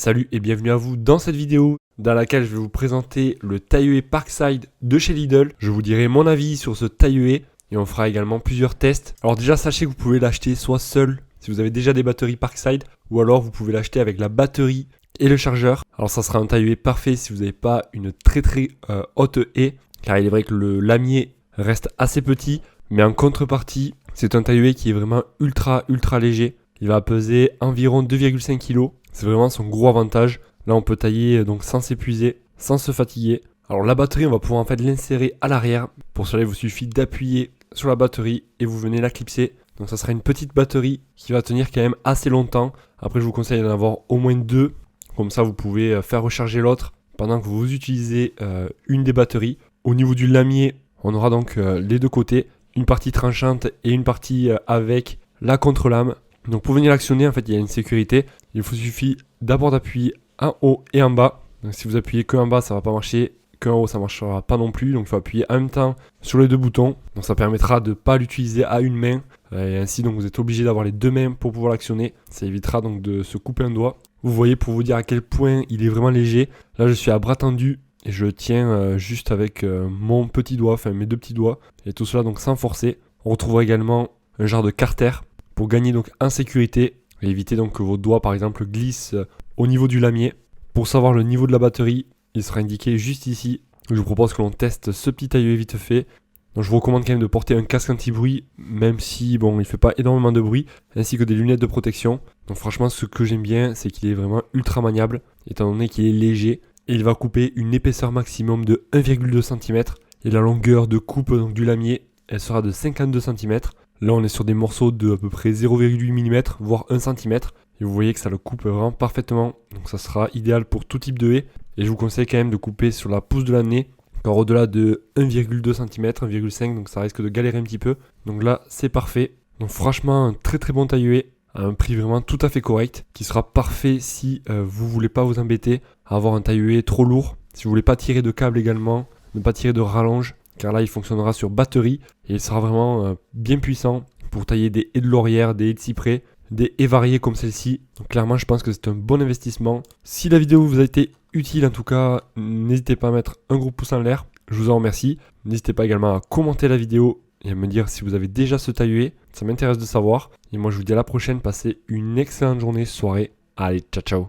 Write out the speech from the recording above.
Salut et bienvenue à vous dans cette vidéo dans laquelle je vais vous présenter le taille-haie Parkside de chez Lidl. Je vous dirai mon avis sur ce taille-haie et on fera également plusieurs tests. Alors déjà sachez que vous pouvez l'acheter soit seul si vous avez déjà des batteries Parkside ou alors vous pouvez l'acheter avec la batterie et le chargeur. Alors ça sera un taille-haie parfait si vous n'avez pas une très haute haie, car il est vrai que le lamier reste assez petit, mais en contrepartie c'est un taille-haie qui est vraiment ultra léger. Il va peser environ 2,5 kg. C'est vraiment son gros avantage. Là, on peut tailler donc sans s'épuiser, sans se fatiguer. Alors la batterie, on va pouvoir en fait l'insérer à l'arrière. Pour cela, il vous suffit d'appuyer sur la batterie et vous venez la clipser. Donc ça sera une petite batterie qui va tenir quand même assez longtemps. Après, je vous conseille d'en avoir au moins deux. Comme ça, vous pouvez faire recharger l'autre pendant que vous utilisez une des batteries. Au niveau du lamier, on aura donc les deux côtés. Une partie tranchante et une partie avec la contre-lame. Donc pour venir l'actionner, en fait, il y a une sécurité. Il vous suffit d'abord d'appuyer en haut et en bas. Donc si vous appuyez que en bas, ça ne va pas marcher. Que en haut, ça ne marchera pas non plus. Donc il faut appuyer en même temps sur les deux boutons. Donc ça permettra de ne pas l'utiliser à une main. Et ainsi, donc vous êtes obligé d'avoir les deux mains pour pouvoir l'actionner. Ça évitera donc de se couper un doigt. Vous voyez, pour vous dire à quel point il est vraiment léger. Là, je suis à bras tendu et je tiens juste avec mon petit doigt, enfin mes deux petits doigts. Et tout cela donc sans forcer. On retrouvera également un genre de carter pour gagner donc en sécurité et éviter donc que vos doigts par exemple glissent au niveau du lamier. Pour savoir le niveau de la batterie, il sera indiqué juste ici. Je vous propose que l'on teste ce petit taille-haie vite fait. Donc je vous recommande quand même de porter un casque anti-bruit, même si bon, il ne fait pas énormément de bruit, ainsi que des lunettes de protection. Donc franchement, ce que j'aime bien, c'est qu'il est vraiment ultra maniable, étant donné qu'il est léger. Et il va couper une épaisseur maximum de 1,2 cm. Et la longueur de coupe donc, du lamier, elle sera de 52 cm. Là, on est sur des morceaux de à peu près 0,8 mm, voire 1 cm. Et vous voyez que ça le coupe vraiment parfaitement. Donc ça sera idéal pour tout type de haie. Et je vous conseille quand même de couper sur la pousse de l'année. Car au-delà de 1,2 cm, 1,5 donc ça risque de galérer un petit peu. Donc là, c'est parfait. Donc franchement, un très bon taille-haie à un prix vraiment tout à fait correct. Qui sera parfait si vous voulez pas vous embêter à avoir un taille-haie trop lourd. Si vous voulez pas tirer de câble également, ne pas tirer de rallonge. Car là, il fonctionnera sur batterie et il sera vraiment bien puissant pour tailler des haies de laurière, des haies de cyprès, des haies variées comme celle-ci. Donc clairement, je pense que c'est un bon investissement. Si la vidéo vous a été utile, en tout cas, n'hésitez pas à mettre un gros pouce en l'air. Je vous en remercie. N'hésitez pas également à commenter la vidéo et à me dire si vous avez déjà ce taille-haie. Ça m'intéresse de savoir. Et moi, je vous dis à la prochaine. Passez une excellente journée, soirée. Allez, ciao.